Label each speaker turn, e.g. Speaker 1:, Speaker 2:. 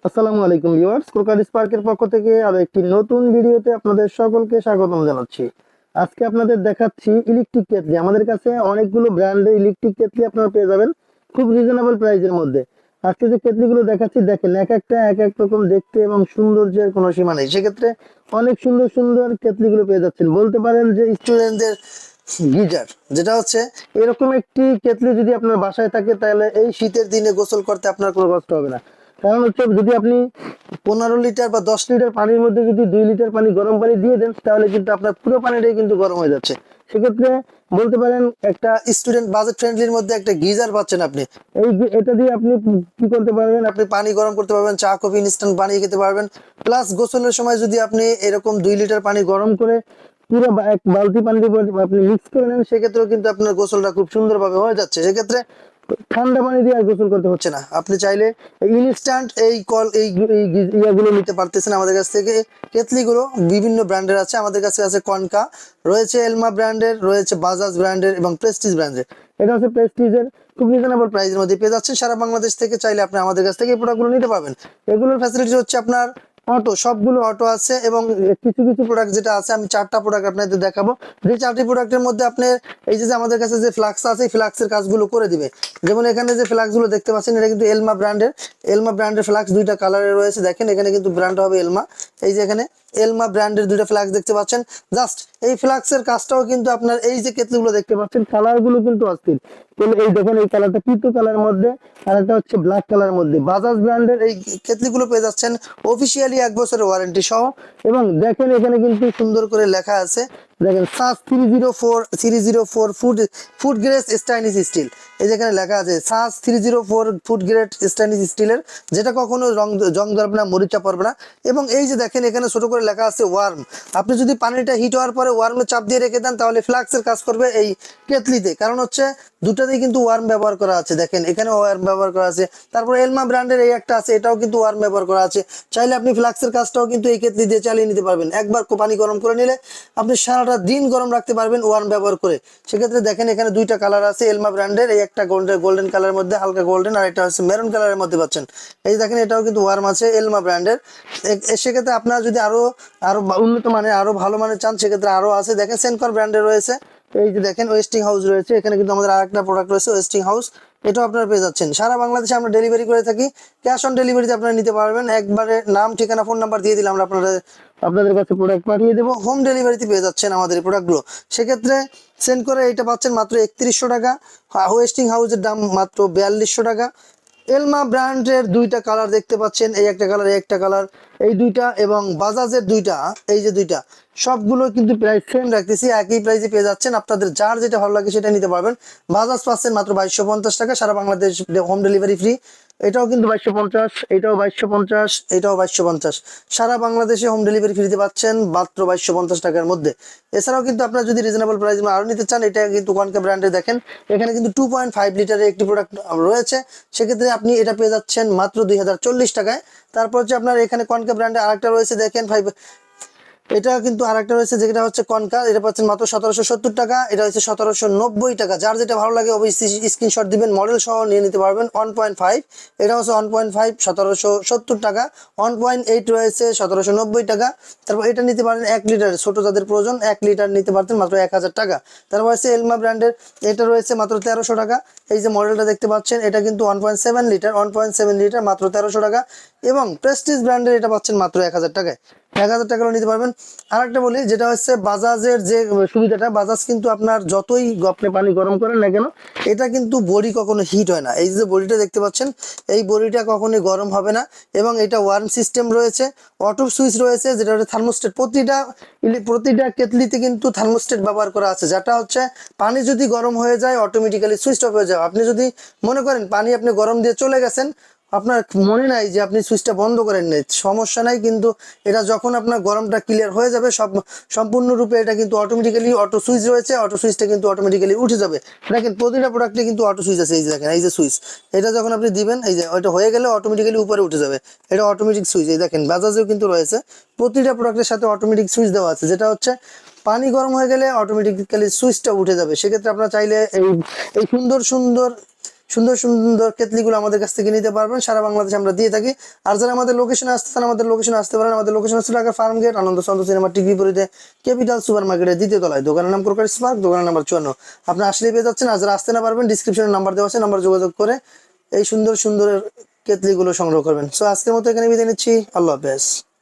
Speaker 1: আসসালামু আলাইকুম viewers, Crocker স্পার্কের পক্ষ থেকে আরো একটি নতুন ভিডিওতে আপনাদের সকলকে স্বাগতম জানাচ্ছি। আজকে আপনাদের দেখাচ্ছি ইলেকট্রিক কেটলি। আমাদের কাছে অনেকগুলো ব্র্যান্ডের ইলেকট্রিক কেটলি আপনারা পেয়ে যাবেন খুব রিজনেবল প্রাইসের মধ্যে। আজকে যে কেটলিগুলো দেখাচ্ছি দেখেন, এক একটা এক এক রকম দেখতে এবং সৌন্দর্যের কোনো সীমা নেই। সেক্ষেত্রে অনেক সুন্দর সুন্দর কেটলিগুলো পেয়ে যাচ্ছেন। বলতে পারেন যে স্টুডেন্টদের গিজার, যেটা হচ্ছে এরকম একটি কেটলি যদি আপনার বাসায় থাকে তাহলে এই শীতের দিনে গোসল করতে আপনার কোনো কষ্ট হবে না। কারণ হচ্ছে যদি আপনি 15 লিটার বা 10 লিটার পানির মধ্যে যদি 2 লিটার পানি গরম পানি দিয়ে দেন তাহলে কিন্তু আপনার পুরো পানিটাই কিন্তু গরম হয়ে যাচ্ছে। সেক্ষেত্রে বলতে পারেন একটা স্টুডেন্ট বাজেট ফ্রেন্ডলির মধ্যে একটা গিজার পাচ্ছেন আপনি। এটা দিয়ে আপনি কি করতে পারবেন, আপনি পানি গরম করতে পারবেন, চা কফি ইনস্ট্যান্ট বানিয়ে খেতে পারবেন। প্লাস গোসলের সময় যদি আপনি এরকম 2 লিটার পানি গরম করে পুরো এক বালতি পানি আপনি মিক্স করে নেন, সেক্ষেত্রেও কিন্তু আপনার গোসলটা খুব সুন্দরভাবে হয়ে যাচ্ছে। সেক্ষেত্রে ঠান্ডা পানি দিয়ে আর গোসল করতে হচ্ছে না। আপনি চাইলে ইনস্ট্যান্ট এই কল এই ইয়াগুলো নিতে পারতেছেন আমাদের কাছ থেকে। কেতলিগুলো বিভিন্ন ব্র্যান্ডের আছে, আমাদের কাছে আছে কনকা, রয়েছে এলমা ব্র্যান্ডের, রয়েছে বাজাজ ব্র্যান্ডের এবং প্রেস্টিজ ব্র্যান্ডের। এটা হচ্ছে প্রেস্টিজের, খুব রিজনেবল প্রাইসের মধ্যে পেয়ে যাচ্ছেন সারা বাংলাদেশ থেকে। চাইলে আপনি আমাদের কাছ থেকে এই প্রোডাক্টগুলো নিতে পারবেন। এগুলোর ফ্যাসিলিটি হচ্ছে আপনার অটো, সবগুলো অটো আছে এবং কিছু কিছু প্রোডাক্ট যেটা আছে, আমি 4টা প্রোডাক্ট আপনাদের দেখাবো। যে 4টি প্রোডাক্টের মধ্যে আপনি এই যে আমাদের কাছে যে ফ্লাক্স আছে, ফ্লাক্সের কাজগুলো করে দিবে। যেমন এখানে যে ফ্লাক্স গুলো দেখতে পাচ্ছেন, এটা কিন্তু এলমা ব্র্যান্ডের ফ্লাক্স, 2টা কালারে রয়েছে। দেখেন এখানে কিন্তু ব্র্যান্ড হবে এলমা। এই যে এখানে এলমা ব্র্যান্ডের 2টা ফ্লাক্স দেখতে পাচ্ছেন। জাস্ট এই ফ্লাক্সের কাজটাও কিন্তু আপনার এই যে কেতলিগুলো দেখতে পাচ্ছেন, কালার গুলো কিন্তু অস্থির। এই দেখেন এই কালারটা পিতু কালার মধ্যে, আর এটা হচ্ছে ব্ল্যাক কালার মধ্যে। বাজাজ ব্র্যান্ডের এই কেতলিগুলো পেয়ে যাচ্ছেন অফিসিয়ালি 1 বছরের ওয়ারেন্টি সহ। এবং দেখেন এখানে কিন্তু সুন্দর করে লেখা আছে, দেখেন সাস 304 ফুড গ্রেড স্টেইনলেস স্টিল। এই যেখানে লেখা আছে সাস 304 ফুড গ্রেড স্টেইনলেস স্টিলের, যেটা কখনো জং ধরবে না, মরিচা পড়বে না। এবং এই যে দেখেন এখানে ছোট করে লেখা আছে ওয়ার্ম। আপনি যদি পানিটা হিট হওয়ার পরে ওয়ার্মে চাপ দিয়ে রেখে দেন তাহলে ফ্লাক্সের কাজ করবে এই কেতলিতে। কারণ হচ্ছে দুটাতেই কিন্তু ওয়ার্ম ব্যবহার করা আছে। দেখেন এখানে ওয়ার্ম ব্যবহার করা আছে। তারপর এলমা ব্র্যান্ডের এই একটা আছে, এটাও কিন্তু ওয়ার্ম ব্যবহার করা আছে। চাইলে আপনি ফ্লাক্সের কাজটাও কিন্তু এই কেতলি দিয়ে চালিয়ে নিতে পারবেন। একবার পানি গরম করে নিলে আপনি সারাটা দিন গরম রাখতে পারবেন ওয়ার্ম ব্যবহার করে। সেক্ষেত্রে দেখেন এখানে 2টা কালার আছে এলমা ব্র্যান্ডের, এই একটা গোল্ডেন কালারের মধ্যে, হালকা গোল্ডেন, আর এটা হচ্ছে মেরুন কালারের মধ্যে পাচ্ছেন। এই দেখেন এটাও কিন্তু ওয়ার্ম আছে এলমা ব্র্যান্ডের। সেক্ষেত্রে আপনারা যদি আরো আরো উন্নত মানের, আরো ভালো মানের চান, সেক্ষেত্রে আরো আছে। দেখেন সেনকর ব্র্যান্ডের রয়েছে। এই যে দেখেন ওয়েস্টিং হাউস রয়েছে। এখানে কিন্তু আমাদের আরেকটা প্রোডাক্ট রয়েছে ওয়েস্টিং হাউস, এটাও আপনারা পেয়ে যাচ্ছেন। সারা বাংলাদেশে আমরা ডেলিভারি করে থাকি। ক্যাশ অন ডেলিভারিতে আপনারা নিতে পারবেন। একবারে নাম, ঠিকানা, ফোন নাম্বার দিয়ে দিলে আমরা আপনাদের কাছে প্রোডাক্ট পাঠিয়ে দেবো। হোম ডেলিভারিতে পেয়ে যাচ্ছেন আমাদের এই প্রোডাক্টগুলো। সেক্ষেত্রে সেন্ড করে এটা পাচ্ছেন মাত্র 3100 টাকা। ওয়েস্টিং হাউসের দাম মাত্র 4200 টাকা। এলমা ব্র্যান্ডের 2টা কালার দেখতে পাচ্ছেন, এই একটা কালার, এই একটা কালার, এই 2টা, এবং বাজাজের 2টা, এই যে 2টা, সবগুলো কিন্তু প্রাইস সেম রাখতেছি, একই প্রাইসে পেয়ে যাচ্ছেন। আপনাদের যার যেটা ভালো লাগে সেটা নিতে পারবেন। বাজাজ পাচ্ছেন মাত্র 2250 টাকা, সারা বাংলাদেশ হোম ডেলিভারি ফ্রি। এটাও কিন্তু 2250, এটাও 2250, এটাও 2250, সারা বাংলাদেশে হোম ডেলিভারি ফ্রিতে পাচ্ছেন মাত্র 2250 টাকার মধ্যে। এছাড়াও কিন্তু আপনারা যদি রিজনেবল প্রাইস আরো নিতে চান, এটা কিন্তু কনকা ব্র্যান্ডে দেখেন এখানে কিন্তু 2.5 লিটারের একটি প্রোডাক্ট রয়েছে। সেক্ষেত্রে আপনি এটা পেয়ে যাচ্ছেন মাত্র 2040 টাকায়। তারপর হচ্ছে আপনার এখানে কনকা ব্র্যান্ডে আরেকটা রয়েছে, দেখেন এটা কিন্তু আরেকটা রয়েছে যেটা হচ্ছে কনকা, এটা পাচ্ছেন মাত্র 1770 টাকা। এটা হচ্ছে 1790 টাকা। যার যেটা ভালো লাগে অবশ্যই স্ক্রিনশট দিবেন, মডেল সহ নিয়ে নিতে পারবেন। 1.5, এটা হচ্ছে 1.5 1770 টাকা। 1.8 রয়েছে 1790 টাকা। তারপর এটা নিতে পারেন 1 লিটার, ছোট যাদের প্রয়োজন 1 লিটার নিতে পারতেন মাত্র 1000 টাকা। তারপর হচ্ছে এলমা ব্র্যান্ডের, এটা রয়েছে মাত্র 1300 টাকা। এই যে মডেলটা দেখতে পাচ্ছেন এটা কিন্তু 1.7 লিটার, 1.7 লিটার মাত্র 1300 টাকা। এবং প্রেস্টিজ ব্র্যান্ডের এটা পাচ্ছেন মাত্র 1000 টাকায়। 1000 টাকারও নিতে পারবেন। আরেকটা বলি, যেটা হচ্ছে বাজাজের যে সুবিধাটা, বাজাজ কিন্তু আপনার যতই আপনি পানি গরম করেন না কেন, এটা কিন্তু বডি কখনো হিট হয় না। এই যে বডিটা দেখতে পাচ্ছেন, এই বডিটা কখনোই গরম হবে না। এবং এটা ওয়ার্ম সিস্টেম রয়েছে, অটো সুইচ রয়েছে, যেটা হচ্ছে থার্মোস্টেট। প্রতিটা কেতলিতে কিন্তু থার্মোস্টেট ব্যবহার করা আছে, যেটা হচ্ছে পানি যদি গরম হয়ে যায় অটোমেটিক্যালি সুইচ অফ হয়ে যায়। আপনি যদি মনে করেন পানি আপনি গরম দিয়ে চলে গেছেন, আপনার মনে নাই যে আপনি সুইচটা বন্ধ করেন নাই, সমস্যা নাই। কিন্তু এটা যখন আপনার গরমটা ক্লিয়ার হয়ে যাবে সম্পূর্ণরূপে, এটা কিন্তু অটোমেটিক্যালি অটো সুইচ রয়েছে, অটো সুইচটা কিন্তু অটোমেটিক্যালি উঠে যাবে। দেখেন প্রতিটা প্রোডাক্টে কিন্তু অটো সুইচ আছে। এই যে দেখেন, এই যে সুইচ, এটা যখন আপনি দিবেন, এই যে ওইটা হয়ে গেলে অটোমেটিক্যালি উপরে উঠে যাবে। এটা অটোমেটিক সুইচ। এই দেখেন বাজাজেও কিন্তু রয়েছে, প্রতিটা প্রোডাক্টের সাথে অটোমেটিক সুইচ দেওয়া আছে, যেটা হচ্ছে পানি গরম হয়ে গেলে অটোমেটিক্যালি সুইচটা উঠে যাবে। সেক্ষেত্রে আপনারা চাইলে এই সুন্দর সুন্দর সুন্দর সুন্দর কেতলিগুলো আমাদের কাছ থেকে নিতে পারবেন। সারা বাংলাদেশে আমরা দিয়ে থাকি। আর যারা আমাদের লোকেশনে আসতে চান, আমাদের লোকেশনে আসতে পারেন। আমাদের লোকেশন হচ্ছে ঢাকা ফার্ম গেট, আনন্দ চন্দ্র সিনেমা ঠিক বিপরীতে ক্যাপিটাল সুপার মার্কেটের দ্বিতীয় তলায়। দোকানের নাম ক্রোকারি স্পার্ক, দোকানের নাম্বার 54। আপনি আসলেই পেয়ে যাচ্ছেন। আর যারা আসতে না পারবেন, ডিসক্রিপশনে নাম্বার দেওয়া আছে, নাম্বার যোগাযোগ করে এই সুন্দর সুন্দর কেতলিগুলো সংগ্রহ করবেন। সো আজকের মতো এখানে বিদায় নিচ্ছি। আল্লাহ হাফেজ।